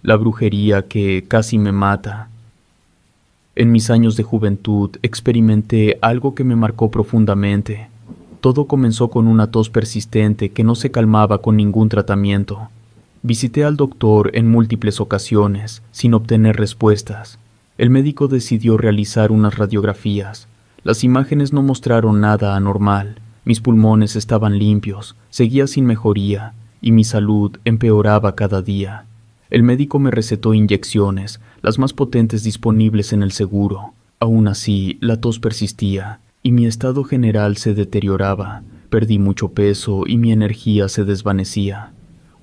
la brujería que casi me mata. En mis años de juventud experimenté algo que me marcó profundamente. Todo comenzó con una tos persistente que no se calmaba con ningún tratamiento. Visité al doctor en múltiples ocasiones, sin obtener respuestas. El médico decidió realizar unas radiografías. Las imágenes no mostraron nada anormal. Mis pulmones estaban limpios, seguía sin mejoría, y mi salud empeoraba cada día. El médico me recetó inyecciones, las más potentes disponibles en el seguro. Aún así, la tos persistía, y mi estado general se deterioraba. Perdí mucho peso y mi energía se desvanecía.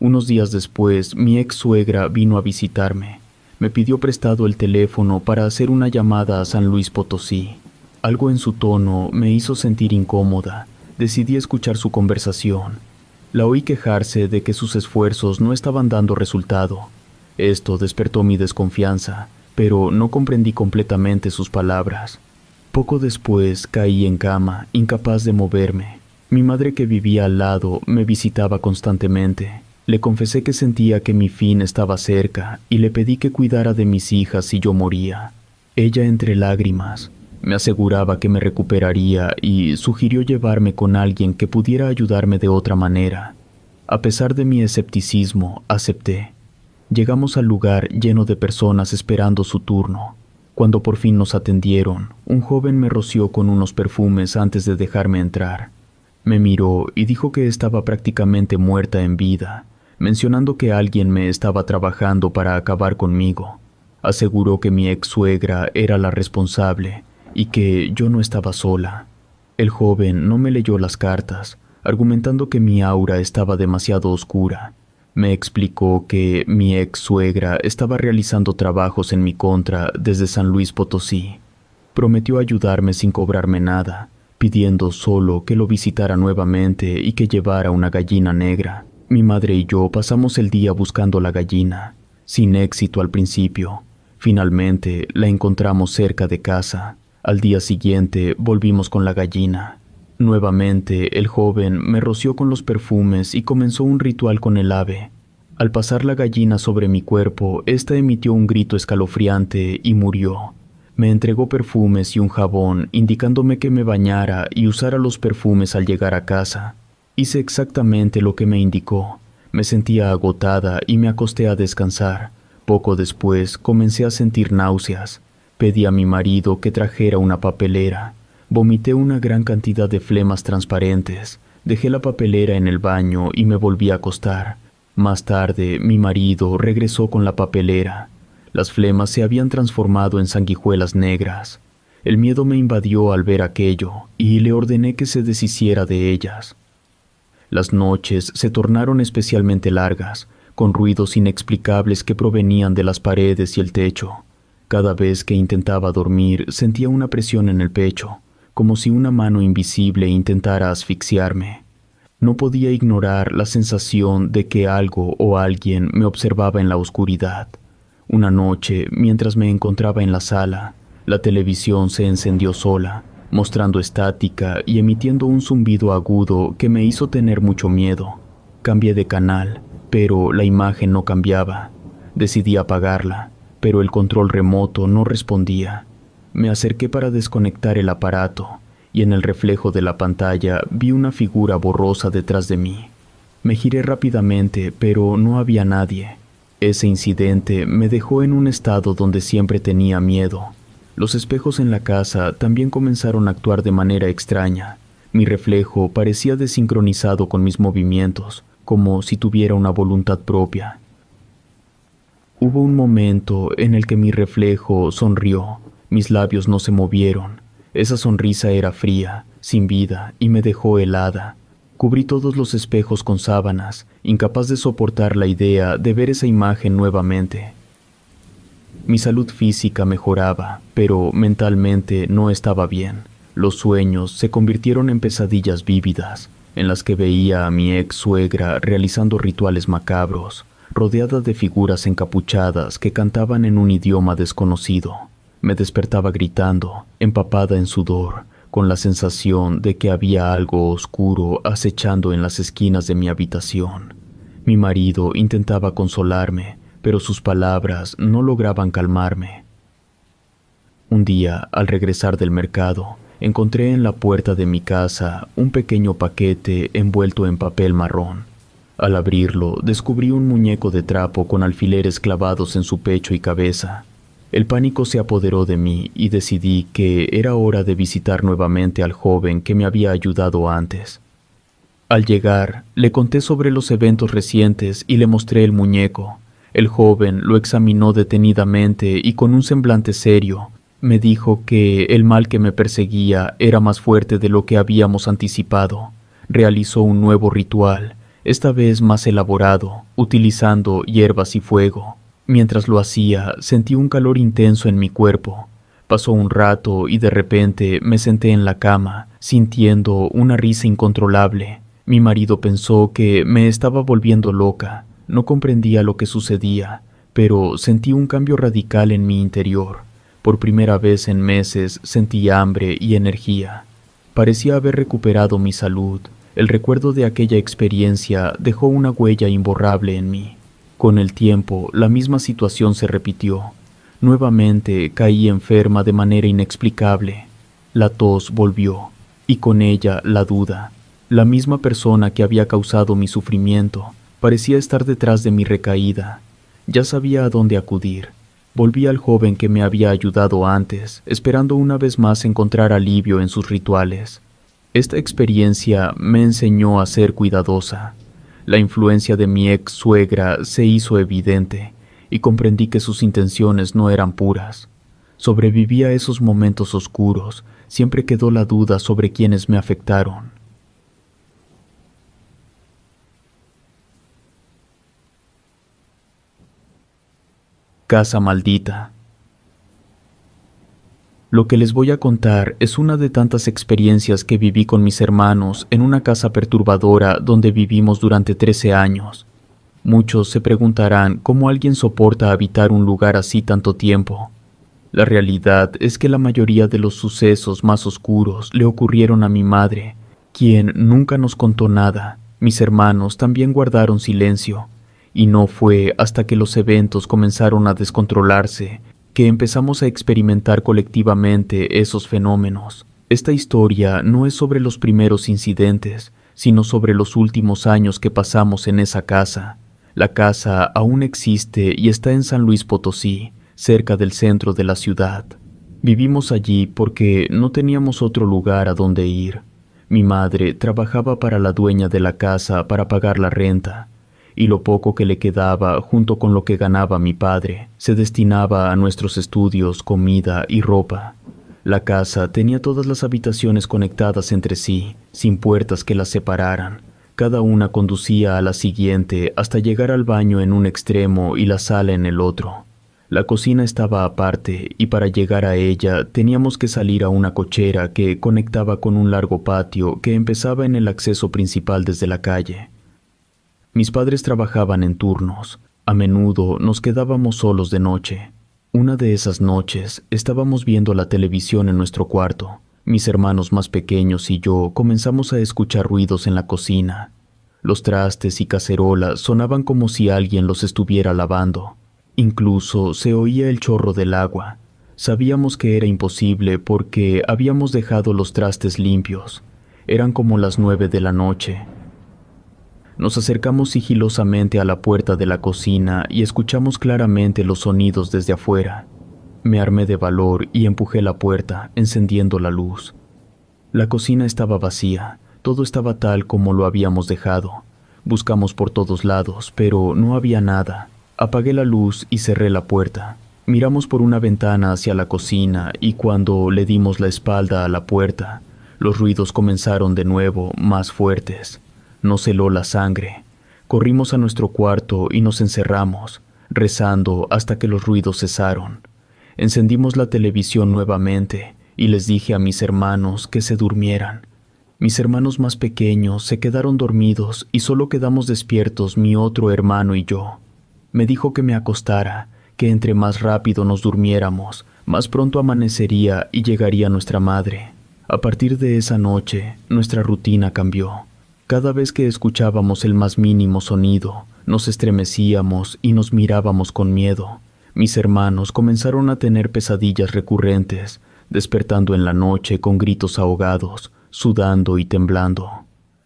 Unos días después, mi ex suegra vino a visitarme. Me pidió prestado el teléfono para hacer una llamada a San Luis Potosí. Algo en su tono me hizo sentir incómoda. Decidí escuchar su conversación. La oí quejarse de que sus esfuerzos no estaban dando resultado. Esto despertó mi desconfianza, pero no comprendí completamente sus palabras. Poco después caí en cama, incapaz de moverme. Mi madre, que vivía al lado, me visitaba constantemente. Le confesé que sentía que mi fin estaba cerca y le pedí que cuidara de mis hijas si yo moría. Ella, entre lágrimas, me aseguraba que me recuperaría y sugirió llevarme con alguien que pudiera ayudarme de otra manera. A pesar de mi escepticismo, acepté. Llegamos al lugar lleno de personas esperando su turno. Cuando por fin nos atendieron, un joven me roció con unos perfumes antes de dejarme entrar. Me miró y dijo que estaba prácticamente muerta en vida, mencionando que alguien me estaba trabajando para acabar conmigo. Aseguró que mi ex suegra era la responsable y que yo no estaba sola. El joven no me leyó las cartas, argumentando que mi aura estaba demasiado oscura. Me explicó que mi ex suegra estaba realizando trabajos en mi contra desde San Luis Potosí. Prometió ayudarme sin cobrarme nada, pidiendo solo que lo visitara nuevamente y que llevara una gallina negra. Mi madre y yo pasamos el día buscando la gallina, sin éxito al principio. Finalmente la encontramos cerca de casa. Al día siguiente volvimos con la gallina. Nuevamente el joven me roció con los perfumes y comenzó un ritual con el ave. Al pasar la gallina sobre mi cuerpo, ésta emitió un grito escalofriante y murió. Me entregó perfumes y un jabón, indicándome que me bañara y usara los perfumes al llegar a casa. Hice exactamente lo que me indicó. Me sentía agotada y me acosté a descansar. Poco después comencé a sentir náuseas. Pedí a mi marido que trajera una papelera. Vomité una gran cantidad de flemas transparentes. Dejé la papelera en el baño y me volví a acostar. Más tarde, mi marido regresó con la papelera. Las flemas se habían transformado en sanguijuelas negras. El miedo me invadió al ver aquello y le ordené que se deshiciera de ellas. Las noches se tornaron especialmente largas, con ruidos inexplicables que provenían de las paredes y el techo. Cada vez que intentaba dormir, sentía una presión en el pecho, como si una mano invisible intentara asfixiarme. No podía ignorar la sensación de que algo o alguien me observaba en la oscuridad. Una noche, mientras me encontraba en la sala, la televisión se encendió sola, mostrando estática y emitiendo un zumbido agudo que me hizo tener mucho miedo. Cambié de canal, pero la imagen no cambiaba. Decidí apagarla, pero el control remoto no respondía. Me acerqué para desconectar el aparato, y en el reflejo de la pantalla vi una figura borrosa detrás de mí. Me giré rápidamente, pero no había nadie. Ese incidente me dejó en un estado donde siempre tenía miedo. Los espejos en la casa también comenzaron a actuar de manera extraña. Mi reflejo parecía desincronizado con mis movimientos, como si tuviera una voluntad propia. Hubo un momento en el que mi reflejo sonrió. Mis labios no se movieron. Esa sonrisa era fría, sin vida, y me dejó helada. Cubrí todos los espejos con sábanas, incapaz de soportar la idea de ver esa imagen nuevamente. Mi salud física mejoraba, pero mentalmente no estaba bien. Los sueños se convirtieron en pesadillas vívidas, en las que veía a mi ex suegra realizando rituales macabros, rodeada de figuras encapuchadas que cantaban en un idioma desconocido. Me despertaba gritando, empapada en sudor, con la sensación de que había algo oscuro acechando en las esquinas de mi habitación. Mi marido intentaba consolarme, pero sus palabras no lograban calmarme. Un día, al regresar del mercado, encontré en la puerta de mi casa un pequeño paquete envuelto en papel marrón. Al abrirlo, descubrí un muñeco de trapo con alfileres clavados en su pecho y cabeza. El pánico se apoderó de mí y decidí que era hora de visitar nuevamente al joven que me había ayudado antes. Al llegar, le conté sobre los eventos recientes y le mostré el muñeco. El joven lo examinó detenidamente y con un semblante serio, me dijo que el mal que me perseguía era más fuerte de lo que habíamos anticipado. Realizó un nuevo ritual, esta vez más elaborado, utilizando hierbas y fuego. Mientras lo hacía, sentí un calor intenso en mi cuerpo. Pasó un rato y de repente me senté en la cama, sintiendo una risa incontrolable. Mi marido pensó que me estaba volviendo loca. No comprendía lo que sucedía, pero sentí un cambio radical en mi interior. Por primera vez en meses sentí hambre y energía. Parecía haber recuperado mi salud. El recuerdo de aquella experiencia dejó una huella imborrable en mí. Con el tiempo, la misma situación se repitió. Nuevamente caí enferma de manera inexplicable. La tos volvió, y con ella la duda. La misma persona que había causado mi sufrimiento parecía estar detrás de mi recaída. Ya sabía a dónde acudir. Volví al joven que me había ayudado antes, esperando una vez más encontrar alivio en sus rituales. Esta experiencia me enseñó a ser cuidadosa. La influencia de mi ex suegra se hizo evidente y comprendí que sus intenciones no eran puras. Sobreviví a esos momentos oscuros, siempre quedó la duda sobre quienes me afectaron. Casa maldita. Lo que les voy a contar es una de tantas experiencias que viví con mis hermanos en una casa perturbadora donde vivimos durante 13 años. Muchos se preguntarán cómo alguien soporta habitar un lugar así tanto tiempo. La realidad es que la mayoría de los sucesos más oscuros le ocurrieron a mi madre, quien nunca nos contó nada. Mis hermanos también guardaron silencio, y no fue hasta que los eventos comenzaron a descontrolarse que empezamos a experimentar colectivamente esos fenómenos. Esta historia no es sobre los primeros incidentes, sino sobre los últimos años que pasamos en esa casa. La casa aún existe y está en San Luis Potosí, cerca del centro de la ciudad. Vivimos allí porque no teníamos otro lugar a donde ir. Mi madre trabajaba para la dueña de la casa para pagar la renta, y lo poco que le quedaba, junto con lo que ganaba mi padre, se destinaba a nuestros estudios, comida y ropa. La casa tenía todas las habitaciones conectadas entre sí, sin puertas que las separaran. Cada una conducía a la siguiente hasta llegar al baño en un extremo y la sala en el otro. La cocina estaba aparte y para llegar a ella teníamos que salir a una cochera que conectaba con un largo patio que empezaba en el acceso principal desde la calle. Mis padres trabajaban en turnos. A menudo nos quedábamos solos de noche. Una de esas noches estábamos viendo la televisión en nuestro cuarto. Mis hermanos más pequeños y yo comenzamos a escuchar ruidos en la cocina. Los trastes y cacerolas sonaban como si alguien los estuviera lavando. Incluso se oía el chorro del agua. Sabíamos que era imposible porque habíamos dejado los trastes limpios. Eran como las 9 de la noche. Nos acercamos sigilosamente a la puerta de la cocina y escuchamos claramente los sonidos desde afuera. Me armé de valor y empujé la puerta, encendiendo la luz. La cocina estaba vacía, todo estaba tal como lo habíamos dejado. Buscamos por todos lados, pero no había nada. Apagué la luz y cerré la puerta. Miramos por una ventana hacia la cocina y cuando le dimos la espalda a la puerta, los ruidos comenzaron de nuevo, más fuertes. Nos heló la sangre. Corrimos a nuestro cuarto y nos encerramos, rezando hasta que los ruidos cesaron. Encendimos la televisión nuevamente y les dije a mis hermanos que se durmieran. Mis hermanos más pequeños se quedaron dormidos y solo quedamos despiertos mi otro hermano y yo. Me dijo que me acostara, que entre más rápido nos durmiéramos, más pronto amanecería y llegaría nuestra madre. A partir de esa noche, nuestra rutina cambió. Cada vez que escuchábamos el más mínimo sonido, nos estremecíamos y nos mirábamos con miedo. Mis hermanos comenzaron a tener pesadillas recurrentes, despertando en la noche con gritos ahogados, sudando y temblando.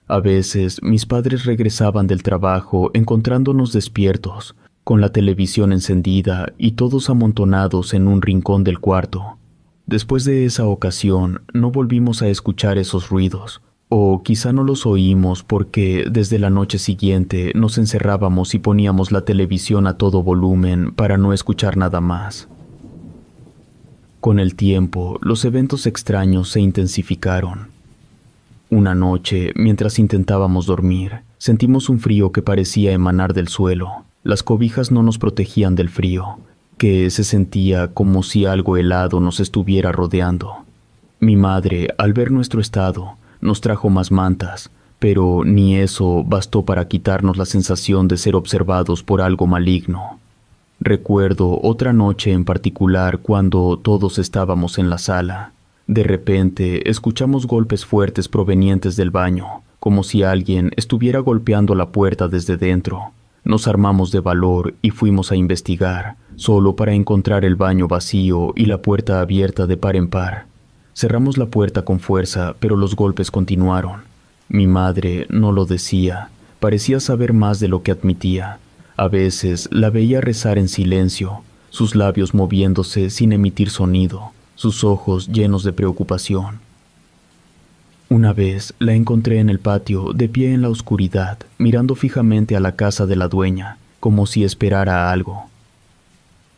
A veces mis padres regresaban del trabajo encontrándonos despiertos, con la televisión encendida y todos amontonados en un rincón del cuarto. Después de esa ocasión no volvimos a escuchar esos ruidos, o quizá no los oímos porque desde la noche siguiente nos encerrábamos y poníamos la televisión a todo volumen para no escuchar nada más. Con el tiempo, los eventos extraños se intensificaron. Una noche, mientras intentábamos dormir, sentimos un frío que parecía emanar del suelo. Las cobijas no nos protegían del frío, que se sentía como si algo helado nos estuviera rodeando. Mi madre, al ver nuestro estado, nos trajo más mantas, pero ni eso bastó para quitarnos la sensación de ser observados por algo maligno. Recuerdo otra noche en particular cuando todos estábamos en la sala. De repente escuchamos golpes fuertes provenientes del baño, como si alguien estuviera golpeando la puerta desde dentro. Nos armamos de valor y fuimos a investigar, solo para encontrar el baño vacío y la puerta abierta de par en par. Cerramos la puerta con fuerza, pero los golpes continuaron. Mi madre no lo decía, parecía saber más de lo que admitía. A veces la veía rezar en silencio, sus labios moviéndose sin emitir sonido, sus ojos llenos de preocupación. Una vez la encontré en el patio, de pie en la oscuridad, mirando fijamente a la casa de la dueña, como si esperara algo.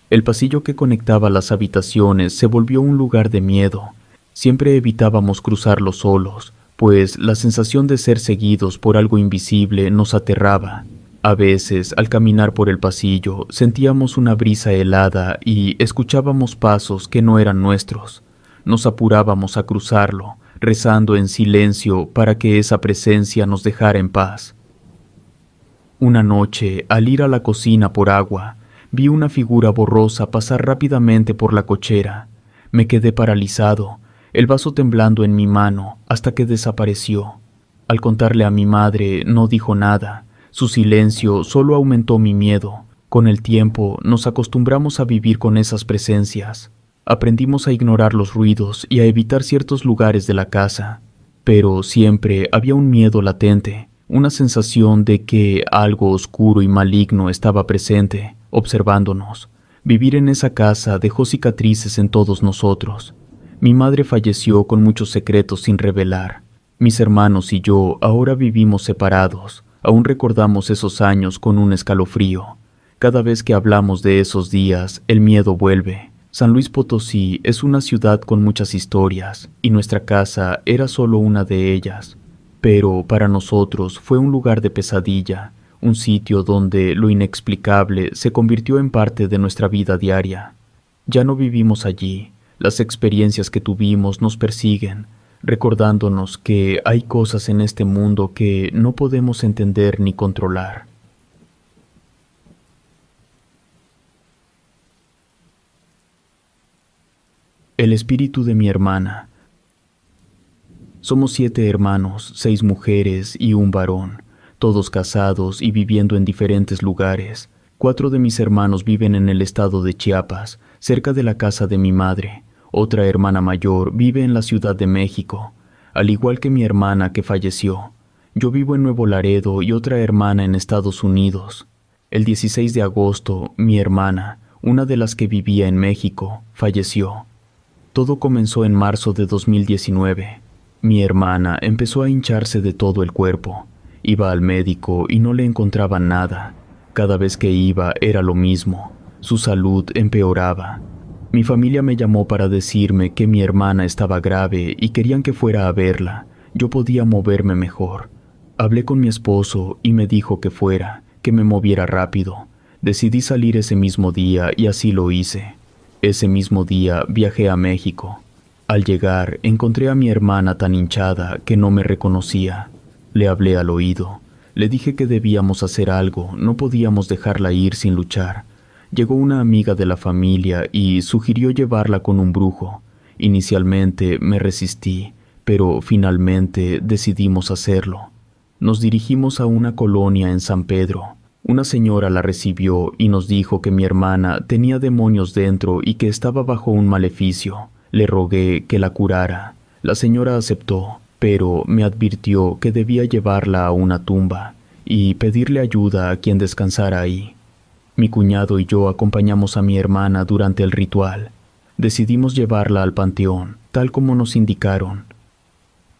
El pasillo que conectaba las habitaciones se volvió un lugar de miedo. Siempre evitábamos cruzarlo solos, pues la sensación de ser seguidos por algo invisible nos aterraba. A veces, al caminar por el pasillo, sentíamos una brisa helada y escuchábamos pasos que no eran nuestros. Nos apurábamos a cruzarlo, rezando en silencio para que esa presencia nos dejara en paz. Una noche, al ir a la cocina por agua, vi una figura borrosa pasar rápidamente por la cochera. Me quedé paralizado, el vaso temblando en mi mano, hasta que desapareció. Al contarle a mi madre, no dijo nada. Su silencio solo aumentó mi miedo. Con el tiempo, nos acostumbramos a vivir con esas presencias. Aprendimos a ignorar los ruidos y a evitar ciertos lugares de la casa. Pero siempre había un miedo latente, una sensación de que algo oscuro y maligno estaba presente, observándonos. Vivir en esa casa dejó cicatrices en todos nosotros. Mi madre falleció con muchos secretos sin revelar. Mis hermanos y yo ahora vivimos separados. Aún recordamos esos años con un escalofrío. Cada vez que hablamos de esos días, el miedo vuelve. San Luis Potosí es una ciudad con muchas historias, y nuestra casa era solo una de ellas. Pero para nosotros fue un lugar de pesadilla, un sitio donde lo inexplicable se convirtió en parte de nuestra vida diaria. Ya no vivimos allí. Las experiencias que tuvimos nos persiguen, recordándonos que hay cosas en este mundo que no podemos entender ni controlar. El espíritu de mi hermana. Somos 7 hermanos, 6 mujeres y un varón, todos casados y viviendo en diferentes lugares. 4 de mis hermanos viven en el estado de Chiapas, cerca de la casa de mi madre. Otra hermana mayor vive en la Ciudad de México, al igual que mi hermana que falleció. Yo vivo en Nuevo Laredo y otra hermana en Estados Unidos. El 16 de agosto, mi hermana, una de las que vivía en México, falleció. Todo comenzó en marzo de 2019. Mi hermana empezó a hincharse de todo el cuerpo. Iba al médico y no le encontraban nada. Cada vez que iba era lo mismo. Su salud empeoraba. Mi familia me llamó para decirme que mi hermana estaba grave y querían que fuera a verla. Yo podía moverme mejor. Hablé con mi esposo y me dijo que fuera, que me moviera rápido. Decidí salir ese mismo día y así lo hice. Ese mismo día viajé a México. Al llegar, encontré a mi hermana tan hinchada que no me reconocía. Le hablé al oído. Le dije que debíamos hacer algo, no podíamos dejarla ir sin luchar. Llegó una amiga de la familia y sugirió llevarla con un brujo. Inicialmente me resistí, pero finalmente decidimos hacerlo. Nos dirigimos a una colonia en San Pedro. Una señora la recibió y nos dijo que mi hermana tenía demonios dentro y que estaba bajo un maleficio. Le rogué que la curara. La señora aceptó, pero me advirtió que debía llevarla a una tumba y pedirle ayuda a quien descansara ahí. Mi cuñado y yo acompañamos a mi hermana durante el ritual. Decidimos llevarla al panteón, tal como nos indicaron.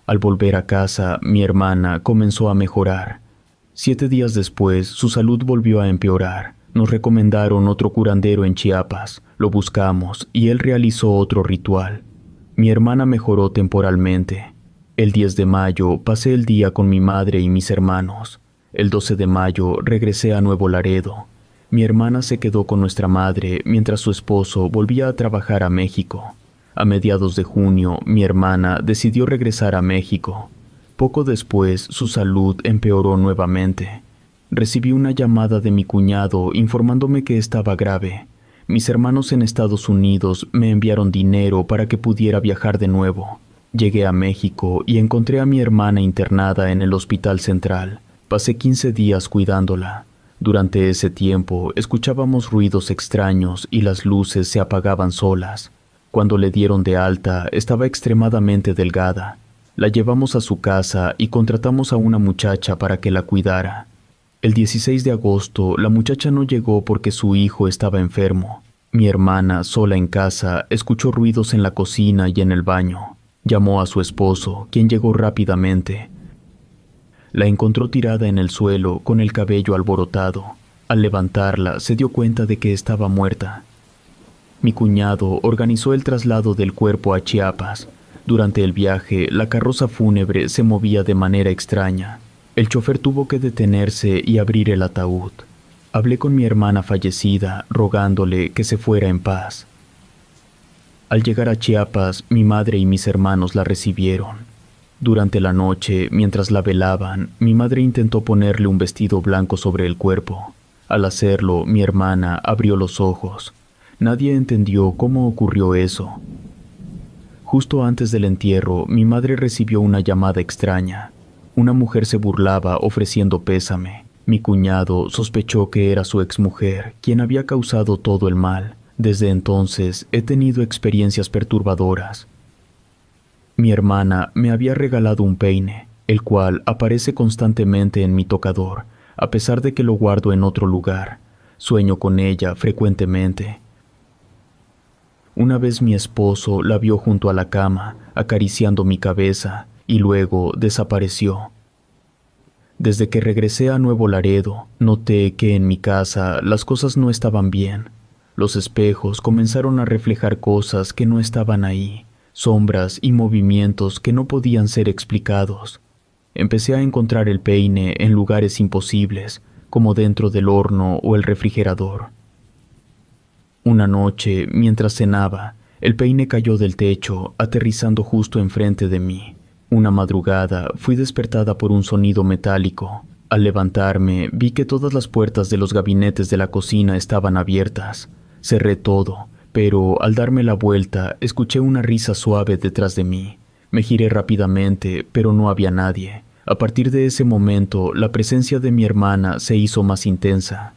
Al volver a casa, mi hermana comenzó a mejorar. 7 días después, su salud volvió a empeorar. Nos recomendaron otro curandero en Chiapas. Lo buscamos y él realizó otro ritual. Mi hermana mejoró temporalmente. El 10 de mayo pasé el día con mi madre y mis hermanos. El 12 de mayo regresé a Nuevo Laredo. Mi hermana se quedó con nuestra madre mientras su esposo volvía a trabajar a México. A mediados de junio, mi hermana decidió regresar a México. Poco después, su salud empeoró nuevamente. Recibí una llamada de mi cuñado informándome que estaba grave. Mis hermanos en Estados Unidos me enviaron dinero para que pudiera viajar de nuevo. Llegué a México y encontré a mi hermana internada en el Hospital Central. Pasé 15 días cuidándola. Durante ese tiempo escuchábamos ruidos extraños y las luces se apagaban solas. Cuando le dieron de alta, estaba extremadamente delgada. La llevamos a su casa y contratamos a una muchacha para que la cuidara. El 16 de agosto, la muchacha no llegó porque su hijo estaba enfermo. Mi hermana, sola en casa, escuchó ruidos en la cocina y en el baño. Llamó a su esposo, quien llegó rápidamente. La encontró tirada en el suelo, con el cabello alborotado. Al levantarla, se dio cuenta de que estaba muerta. Mi cuñado organizó el traslado del cuerpo a Chiapas. Durante el viaje, la carroza fúnebre se movía de manera extraña. El chofer tuvo que detenerse y abrir el ataúd. Hablé con mi hermana fallecida, rogándole que se fuera en paz. Al llegar a Chiapas, mi madre y mis hermanos la recibieron. Durante la noche, mientras la velaban, mi madre intentó ponerle un vestido blanco sobre el cuerpo. Al hacerlo, mi hermana abrió los ojos. Nadie entendió cómo ocurrió eso. Justo antes del entierro, mi madre recibió una llamada extraña. Una mujer se burlaba ofreciendo pésame. Mi cuñado sospechó que era su exmujer, quien había causado todo el mal. Desde entonces he tenido experiencias perturbadoras. Mi hermana me había regalado un peine, el cual aparece constantemente en mi tocador, a pesar de que lo guardo en otro lugar. Sueño con ella frecuentemente. Una vez mi esposo la vio junto a la cama, acariciando mi cabeza, y luego desapareció. Desde que regresé a Nuevo Laredo, noté que en mi casa las cosas no estaban bien. Los espejos comenzaron a reflejar cosas que no estaban ahí, sombras y movimientos que no podían ser explicados. Empecé a encontrar el peine en lugares imposibles, como dentro del horno o el refrigerador. Una noche, mientras cenaba, el peine cayó del techo, aterrizando justo enfrente de mí. Una madrugada fui despertada por un sonido metálico. Al levantarme, vi que todas las puertas de los gabinetes de la cocina estaban abiertas. Cerré todo, pero al darme la vuelta, escuché una risa suave detrás de mí. Me giré rápidamente, pero no había nadie. A partir de ese momento, la presencia de mi hermana se hizo más intensa.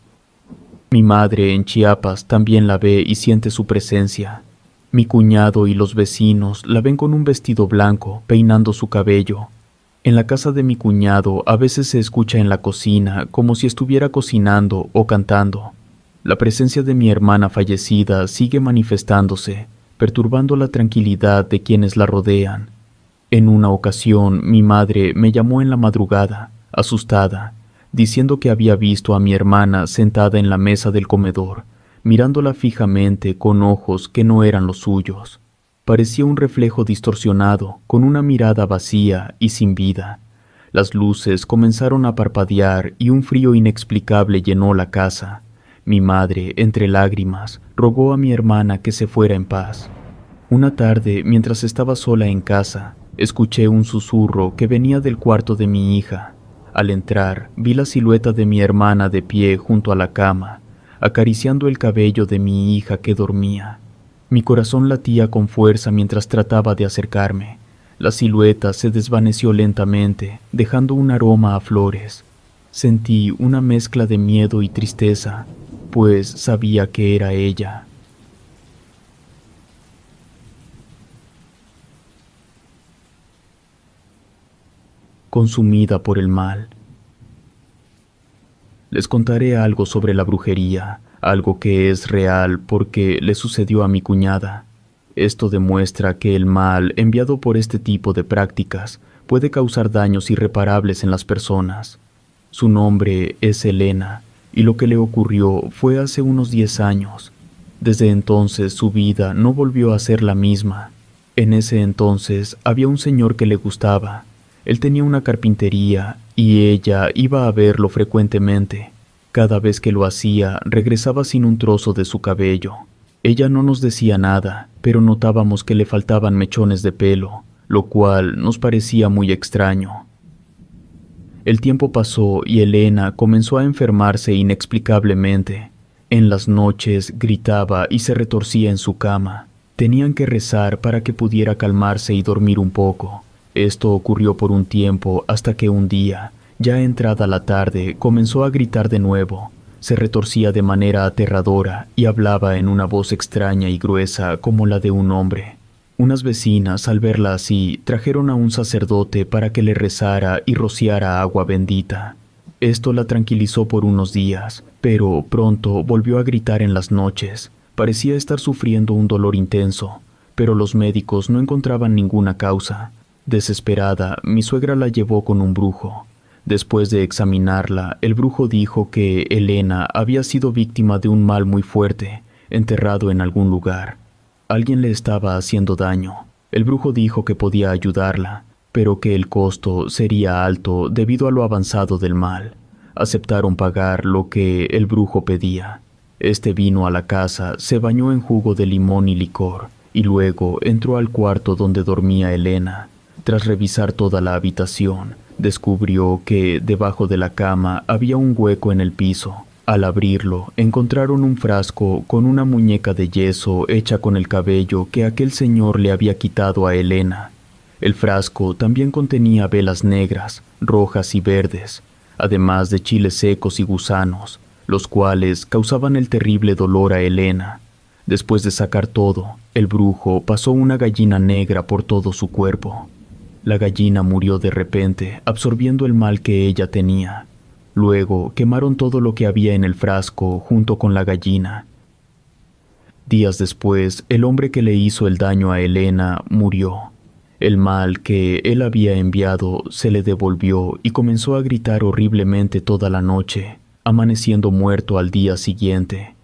Mi madre en Chiapas también la ve y siente su presencia. Mi cuñado y los vecinos la ven con un vestido blanco, peinando su cabello. En la casa de mi cuñado a veces se escucha en la cocina como si estuviera cocinando o cantando. La presencia de mi hermana fallecida sigue manifestándose, perturbando la tranquilidad de quienes la rodean. En una ocasión, mi madre me llamó en la madrugada, asustada, diciendo que había visto a mi hermana sentada en la mesa del comedor, mirándola fijamente con ojos que no eran los suyos. Parecía un reflejo distorsionado, con una mirada vacía y sin vida. Las luces comenzaron a parpadear y un frío inexplicable llenó la casa. Mi madre, entre lágrimas, rogó a mi hermana que se fuera en paz. Una tarde, mientras estaba sola en casa, escuché un susurro que venía del cuarto de mi hija. Al entrar, vi la silueta de mi hermana de pie junto a la cama, acariciando el cabello de mi hija que dormía. Mi corazón latía con fuerza mientras trataba de acercarme. La silueta se desvaneció lentamente, dejando un aroma a flores. Sentí una mezcla de miedo y tristeza, pues sabía que era ella. Consumida por el mal. Les contaré algo sobre la brujería, algo que es real porque le sucedió a mi cuñada. Esto demuestra que el mal enviado por este tipo de prácticas puede causar daños irreparables en las personas. Su nombre es Elena, y lo que le ocurrió fue hace unos 10 años. Desde entonces su vida no volvió a ser la misma. En ese entonces había un señor que le gustaba. Él tenía una carpintería y ella iba a verlo frecuentemente. Cada vez que lo hacía, regresaba sin un trozo de su cabello. Ella no nos decía nada, pero notábamos que le faltaban mechones de pelo, lo cual nos parecía muy extraño. El tiempo pasó y Elena comenzó a enfermarse inexplicablemente. En las noches gritaba y se retorcía en su cama. Tenían que rezar para que pudiera calmarse y dormir un poco. Esto ocurrió por un tiempo hasta que un día, ya entrada la tarde, comenzó a gritar de nuevo. Se retorcía de manera aterradora y hablaba en una voz extraña y gruesa como la de un hombre. Unas vecinas, al verla así, trajeron a un sacerdote para que le rezara y rociara agua bendita. Esto la tranquilizó por unos días, pero pronto volvió a gritar en las noches. Parecía estar sufriendo un dolor intenso, pero los médicos no encontraban ninguna causa. Desesperada, mi suegra la llevó con un brujo. Después de examinarla, el brujo dijo que Elena había sido víctima de un mal muy fuerte, enterrado en algún lugar. Alguien le estaba haciendo daño. El brujo dijo que podía ayudarla, pero que el costo sería alto debido a lo avanzado del mal. Aceptaron pagar lo que el brujo pedía. Este vino a la casa, se bañó en jugo de limón y licor, y luego entró al cuarto donde dormía Elena. Tras revisar toda la habitación, descubrió que debajo de la cama había un hueco en el piso. Al abrirlo, encontraron un frasco con una muñeca de yeso hecha con el cabello que aquel señor le había quitado a Elena. El frasco también contenía velas negras, rojas y verdes, además de chiles secos y gusanos, los cuales causaban el terrible dolor a Elena. Después de sacar todo, el brujo pasó una gallina negra por todo su cuerpo. La gallina murió de repente, absorbiendo el mal que ella tenía. Luego quemaron todo lo que había en el frasco junto con la gallina. Días después, el hombre que le hizo el daño a Elena murió. El mal que él había enviado se le devolvió y comenzó a gritar horriblemente toda la noche, amaneciendo muerto al día siguiente.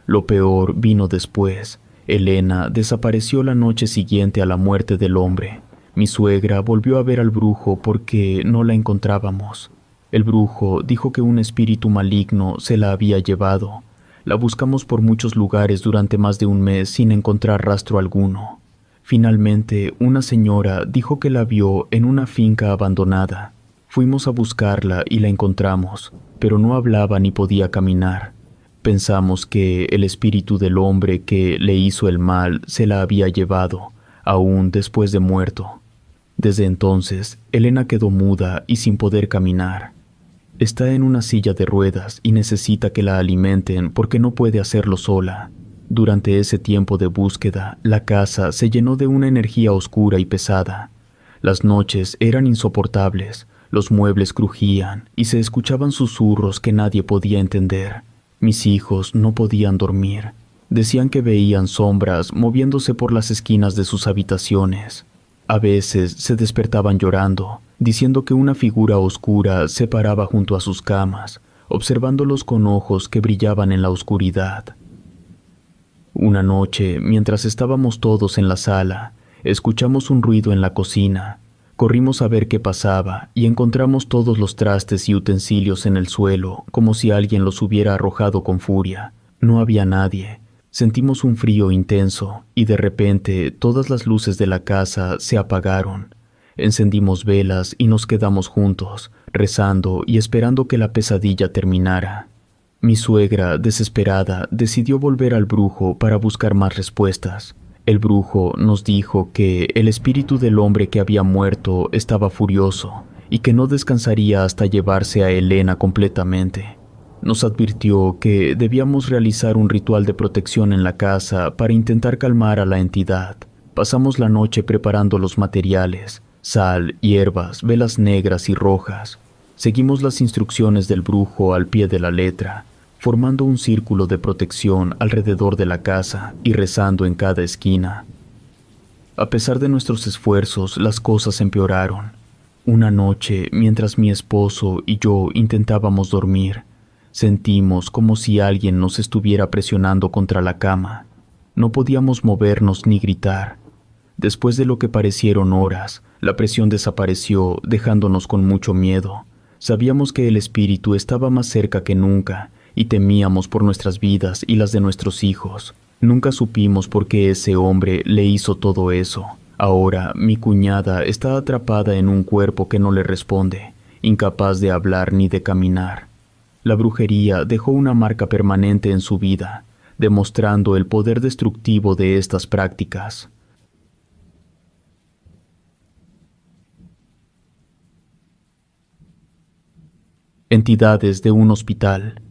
Lo peor vino después. Elena desapareció la noche siguiente a la muerte del hombre. Mi suegra volvió a ver al brujo porque no la encontrábamos. El brujo dijo que un espíritu maligno se la había llevado. La buscamos por muchos lugares durante más de un mes sin encontrar rastro alguno. Finalmente, una señora dijo que la vio en una finca abandonada. Fuimos a buscarla y la encontramos, pero no hablaba ni podía caminar. Pensamos que el espíritu del hombre que le hizo el mal se la había llevado, aún después de muerto. Desde entonces, Elena quedó muda y sin poder caminar. Está en una silla de ruedas y necesita que la alimenten porque no puede hacerlo sola. Durante ese tiempo de búsqueda, la casa se llenó de una energía oscura y pesada. Las noches eran insoportables, los muebles crujían y se escuchaban susurros que nadie podía entender. Mis hijos no podían dormir. Decían que veían sombras moviéndose por las esquinas de sus habitaciones. A veces se despertaban llorando, diciendo que una figura oscura se paraba junto a sus camas, observándolos con ojos que brillaban en la oscuridad. Una noche, mientras estábamos todos en la sala, escuchamos un ruido en la cocina. Corrimos a ver qué pasaba y encontramos todos los trastes y utensilios en el suelo, como si alguien los hubiera arrojado con furia. No había nadie. Sentimos un frío intenso y de repente todas las luces de la casa se apagaron. Encendimos velas y nos quedamos juntos, rezando y esperando que la pesadilla terminara. Mi suegra, desesperada, decidió volver al brujo para buscar más respuestas. El brujo nos dijo que el espíritu del hombre que había muerto estaba furioso y que no descansaría hasta llevarse a Elena completamente. Nos advirtió que debíamos realizar un ritual de protección en la casa para intentar calmar a la entidad. Pasamos la noche preparando los materiales: sal, hierbas, velas negras y rojas. Seguimos las instrucciones del brujo al pie de la letra, formando un círculo de protección alrededor de la casa y rezando en cada esquina. A pesar de nuestros esfuerzos, las cosas empeoraron. Una noche, mientras mi esposo y yo intentábamos dormir, sentimos como si alguien nos estuviera presionando contra la cama. No podíamos movernos ni gritar. Después de lo que parecieron horas, la presión desapareció, dejándonos con mucho miedo. Sabíamos que el espíritu estaba más cerca que nunca y temíamos por nuestras vidas y las de nuestros hijos. Nunca supimos por qué ese hombre le hizo todo eso. Ahora mi cuñada está atrapada en un cuerpo que no le responde, incapaz de hablar ni de caminar. La brujería dejó una marca permanente en su vida, demostrando el poder destructivo de estas prácticas. Entidades de un hospital.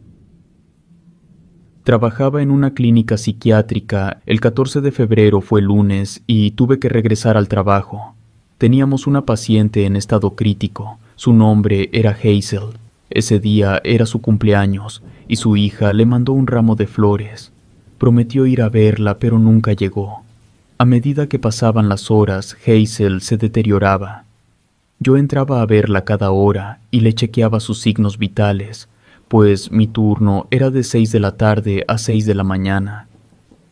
Trabajaba en una clínica psiquiátrica. El 14 de febrero fue lunes y tuve que regresar al trabajo. Teníamos una paciente en estado crítico. Su nombre era Hazel. Ese día era su cumpleaños y su hija le mandó un ramo de flores. Prometió ir a verla, pero nunca llegó. A medida que pasaban las horas, Hazel se deterioraba. Yo entraba a verla cada hora y le chequeaba sus signos vitales, pues mi turno era de 6 de la tarde a 6 de la mañana.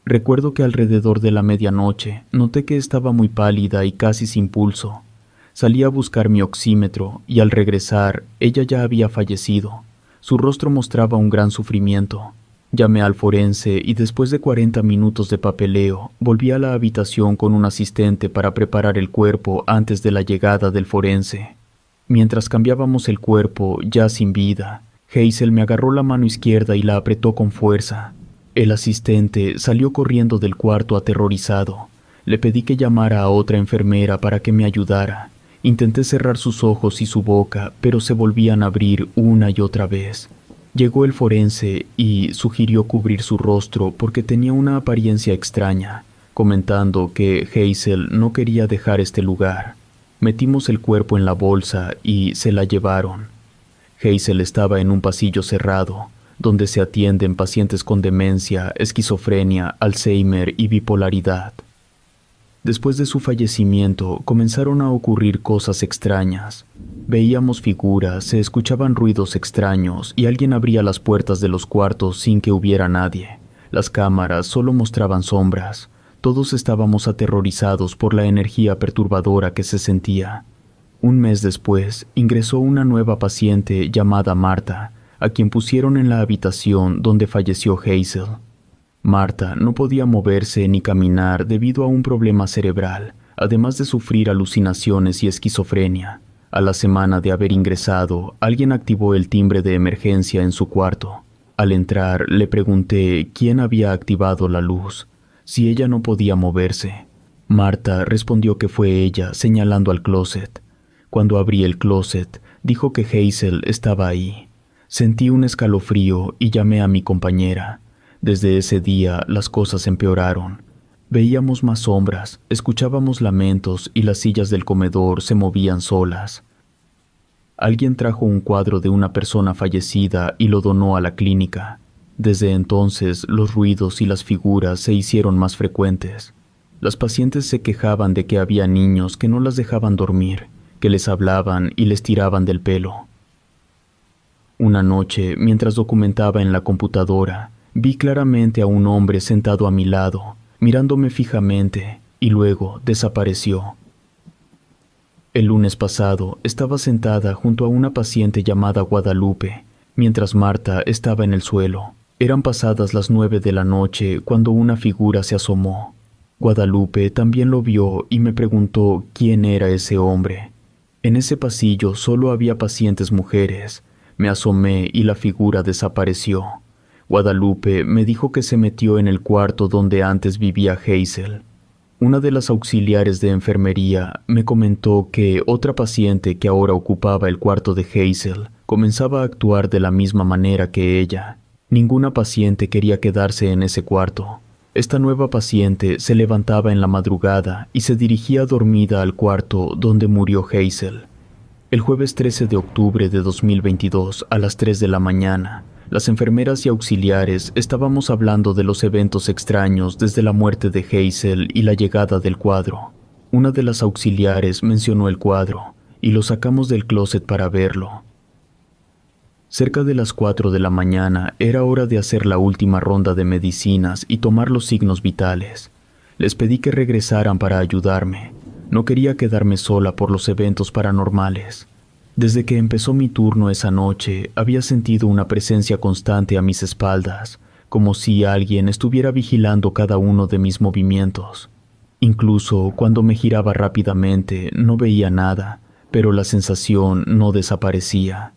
Recuerdo que alrededor de la medianoche noté que estaba muy pálida y casi sin pulso. Salí a buscar mi oxímetro y al regresar ella ya había fallecido. Su rostro mostraba un gran sufrimiento. Llamé al forense y después de 40 minutos de papeleo, volví a la habitación con un asistente para preparar el cuerpo antes de la llegada del forense. Mientras cambiábamos el cuerpo, ya sin vida, Hazel me agarró la mano izquierda y la apretó con fuerza. El asistente salió corriendo del cuarto aterrorizado. Le pedí que llamara a otra enfermera para que me ayudara. Intenté cerrar sus ojos y su boca, pero se volvían a abrir una y otra vez. Llegó el forense y sugirió cubrir su rostro porque tenía una apariencia extraña, comentando que Hazel no quería dejar este lugar. Metimos el cuerpo en la bolsa y se la llevaron. Hazel estaba en un pasillo cerrado, donde se atienden pacientes con demencia, esquizofrenia, Alzheimer y bipolaridad. Después de su fallecimiento, comenzaron a ocurrir cosas extrañas. Veíamos figuras, se escuchaban ruidos extraños y alguien abría las puertas de los cuartos sin que hubiera nadie. Las cámaras solo mostraban sombras. Todos estábamos aterrorizados por la energía perturbadora que se sentía. Un mes después, ingresó una nueva paciente llamada Marta, a quien pusieron en la habitación donde falleció Hazel. Marta no podía moverse ni caminar debido a un problema cerebral, además de sufrir alucinaciones y esquizofrenia. A la semana de haber ingresado, alguien activó el timbre de emergencia en su cuarto. Al entrar, le pregunté quién había activado la luz, si ella no podía moverse. Marta respondió que fue ella, señalando al closet. Cuando abrí el closet, dijo que Hazel estaba ahí. Sentí un escalofrío y llamé a mi compañera. Desde ese día las cosas empeoraron. Veíamos más sombras, escuchábamos lamentos y las sillas del comedor se movían solas. Alguien trajo un cuadro de una persona fallecida y lo donó a la clínica. Desde entonces los ruidos y las figuras se hicieron más frecuentes. Las pacientes se quejaban de que había niños que no las dejaban dormir, que les hablaban y les tiraban del pelo. Una noche, mientras documentaba en la computadora, vi claramente a un hombre sentado a mi lado, mirándome fijamente, y luego desapareció. El lunes pasado estaba sentada junto a una paciente llamada Guadalupe, mientras Marta estaba en el suelo. Eran pasadas las 9 de la noche cuando una figura se asomó. Guadalupe también lo vio y me preguntó quién era ese hombre. En ese pasillo solo había pacientes mujeres. Me asomé y la figura desapareció. Guadalupe me dijo que se metió en el cuarto donde antes vivía Hazel. Una de las auxiliares de enfermería me comentó que otra paciente que ahora ocupaba el cuarto de Hazel comenzaba a actuar de la misma manera que ella. Ninguna paciente quería quedarse en ese cuarto. Esta nueva paciente se levantaba en la madrugada y se dirigía dormida al cuarto donde murió Hazel. El jueves 13 de octubre de 2022, a las 3 de la mañana, las enfermeras y auxiliares estábamos hablando de los eventos extraños desde la muerte de Hazel y la llegada del cuadro. Una de las auxiliares mencionó el cuadro y lo sacamos del closet para verlo. Cerca de las 4 de la mañana era hora de hacer la última ronda de medicinas y tomar los signos vitales. Les pedí que regresaran para ayudarme. No quería quedarme sola por los eventos paranormales. Desde que empezó mi turno esa noche, había sentido una presencia constante a mis espaldas, como si alguien estuviera vigilando cada uno de mis movimientos. Incluso cuando me giraba rápidamente, no veía nada, pero la sensación no desaparecía.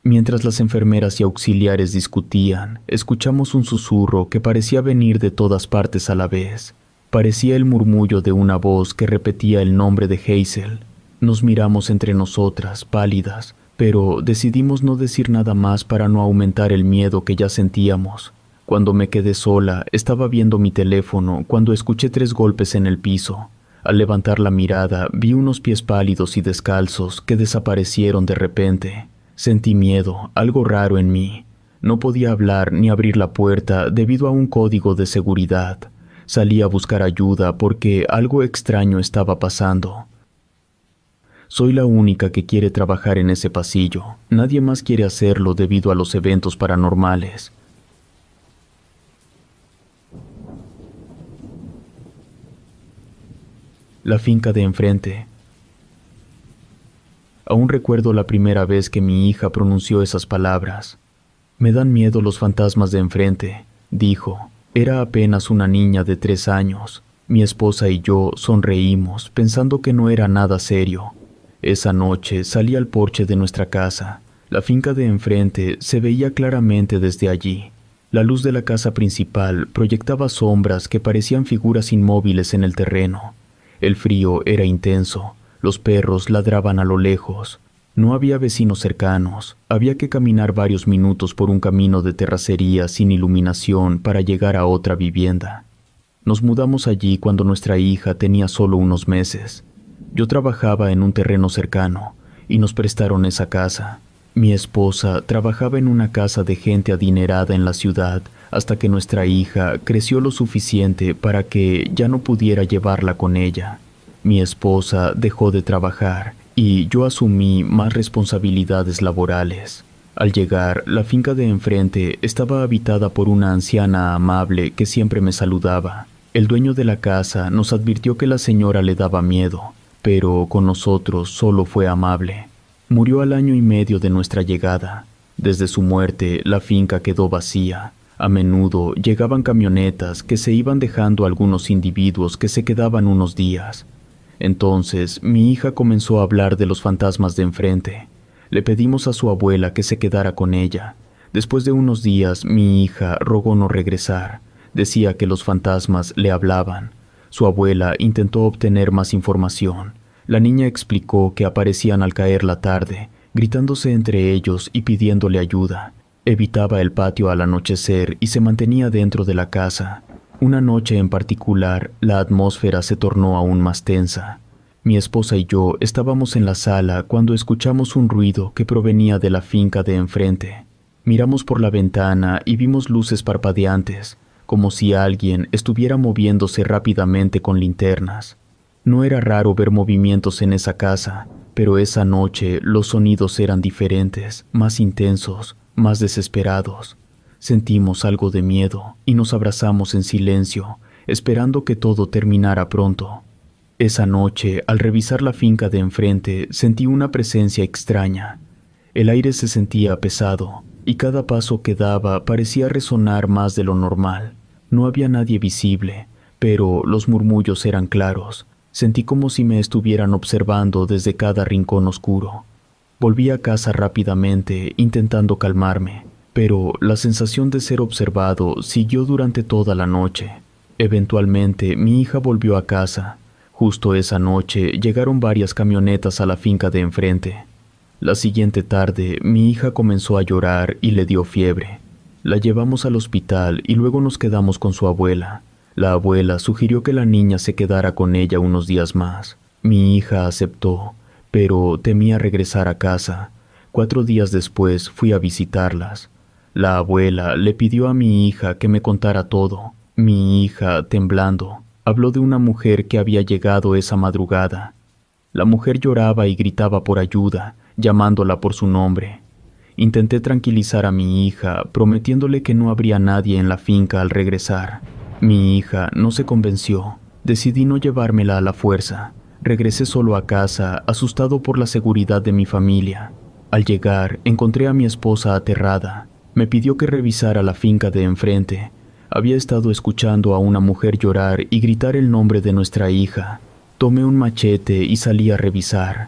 Mientras las enfermeras y auxiliares discutían, escuchamos un susurro que parecía venir de todas partes a la vez. Parecía el murmullo de una voz que repetía el nombre de Hazel. Nos miramos entre nosotras, pálidas, pero decidimos no decir nada más para no aumentar el miedo que ya sentíamos. Cuando me quedé sola, estaba viendo mi teléfono cuando escuché 3 golpes en el piso. Al levantar la mirada, vi unos pies pálidos y descalzos que desaparecieron de repente. Sentí miedo, algo raro en mí. No podía hablar ni abrir la puerta debido a un código de seguridad. Salí a buscar ayuda porque algo extraño estaba pasando. Soy la única que quiere trabajar en ese pasillo. Nadie más quiere hacerlo debido a los eventos paranormales. La finca de enfrente. Aún recuerdo la primera vez que mi hija pronunció esas palabras. Me dan miedo los fantasmas de enfrente, dijo. Era apenas una niña de 3 años. Mi esposa y yo sonreímos, pensando que no era nada serio. Esa noche salí al porche de nuestra casa. La finca de enfrente se veía claramente desde allí. La luz de la casa principal proyectaba sombras que parecían figuras inmóviles en el terreno. El frío era intenso. Los perros ladraban a lo lejos. No había vecinos cercanos. Había que caminar varios minutos por un camino de terracería sin iluminación para llegar a otra vivienda. Nos mudamos allí cuando nuestra hija tenía solo unos meses. Yo trabajaba en un terreno cercano y nos prestaron esa casa. Mi esposa trabajaba en una casa de gente adinerada en la ciudad hasta que nuestra hija creció lo suficiente para que ya no pudiera llevarla con ella. Mi esposa dejó de trabajar y yo asumí más responsabilidades laborales. Al llegar, la finca de enfrente estaba habitada por una anciana amable que siempre me saludaba. El dueño de la casa nos advirtió que la señora le daba miedo, pero con nosotros solo fue amable. Murió al 1 año y medio de nuestra llegada. Desde su muerte, la finca quedó vacía. A menudo llegaban camionetas que se iban dejando a algunos individuos que se quedaban unos días. Entonces, mi hija comenzó a hablar de los fantasmas de enfrente. Le pedimos a su abuela que se quedara con ella. Después de unos días, mi hija rogó no regresar. Decía que los fantasmas le hablaban. Su abuela intentó obtener más información. La niña explicó que aparecían al caer la tarde, gritándose entre ellos y pidiéndole ayuda. Evitaba el patio al anochecer y se mantenía dentro de la casa. Una noche en particular, la atmósfera se tornó aún más tensa. Mi esposa y yo estábamos en la sala cuando escuchamos un ruido que provenía de la finca de enfrente. Miramos por la ventana y vimos luces parpadeantes, como si alguien estuviera moviéndose rápidamente con linternas. No era raro ver movimientos en esa casa, pero esa noche los sonidos eran diferentes, más intensos, más desesperados. Sentimos algo de miedo y nos abrazamos en silencio, esperando que todo terminara pronto. Esa noche, al revisar la finca de enfrente, sentí una presencia extraña. El aire se sentía pesado, y cada paso que daba parecía resonar más de lo normal. No había nadie visible, pero los murmullos eran claros. Sentí como si me estuvieran observando desde cada rincón oscuro. Volví a casa rápidamente, intentando calmarme, pero la sensación de ser observado siguió durante toda la noche. Eventualmente, mi hija volvió a casa. Justo esa noche llegaron varias camionetas a la finca de enfrente. La siguiente tarde, mi hija comenzó a llorar y le dio fiebre. La llevamos al hospital y luego nos quedamos con su abuela. La abuela sugirió que la niña se quedara con ella unos días más. Mi hija aceptó, pero temía regresar a casa. 4 días después fui a visitarlas. La abuela le pidió a mi hija que me contara todo. Mi hija, temblando, habló de una mujer que había llegado esa madrugada. La mujer lloraba y gritaba por ayuda, llamándola por su nombre. Intenté tranquilizar a mi hija, prometiéndole que no habría nadie en la finca al regresar. Mi hija no se convenció. Decidí no llevármela a la fuerza. Regresé solo a casa, asustado por la seguridad de mi familia. Al llegar, encontré a mi esposa aterrada. Me pidió que revisara la finca de enfrente. Había estado escuchando a una mujer llorar y gritar el nombre de nuestra hija. Tomé un machete y salí a revisar.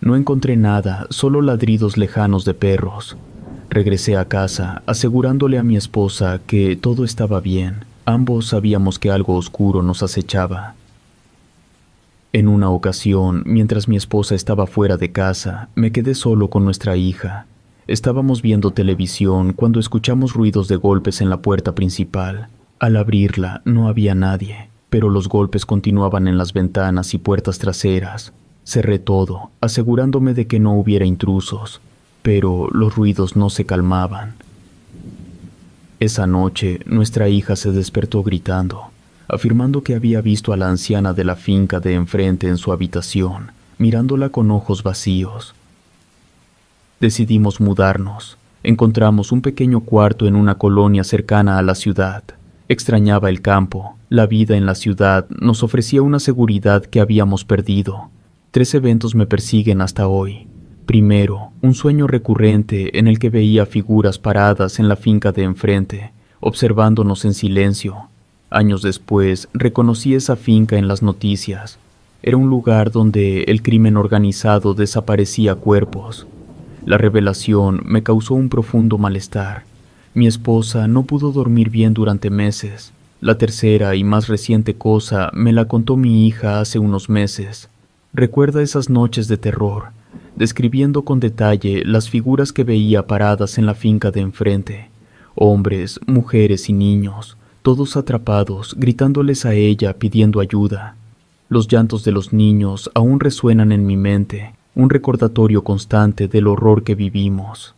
No encontré nada, solo ladridos lejanos de perros. Regresé a casa, asegurándole a mi esposa que todo estaba bien. Ambos sabíamos que algo oscuro nos acechaba. En una ocasión, mientras mi esposa estaba fuera de casa, me quedé solo con nuestra hija. Estábamos viendo televisión cuando escuchamos ruidos de golpes en la puerta principal. Al abrirla, no había nadie, pero los golpes continuaban en las ventanas y puertas traseras. Cerré todo, asegurándome de que no hubiera intrusos, pero los ruidos no se calmaban. Esa noche, nuestra hija se despertó gritando, afirmando que había visto a la anciana de la finca de enfrente en su habitación, mirándola con ojos vacíos. Decidimos mudarnos. Encontramos un pequeño cuarto en una colonia cercana a la ciudad. Extrañaba el campo. La vida en la ciudad nos ofrecía una seguridad que habíamos perdido. 3 eventos me persiguen hasta hoy. Primero, un sueño recurrente en el que veía figuras paradas en la finca de enfrente, observándonos en silencio. Años después, reconocí esa finca en las noticias. Era un lugar donde el crimen organizado desaparecía cuerpos. La revelación me causó un profundo malestar. Mi esposa no pudo dormir bien durante meses. La tercera y más reciente cosa me la contó mi hija hace unos meses. Recuerda esas noches de terror, describiendo con detalle las figuras que veía paradas en la finca de enfrente. Hombres, mujeres y niños, todos atrapados, gritándoles a ella pidiendo ayuda. Los llantos de los niños aún resuenan en mi mente, un recordatorio constante del horror que vivimos.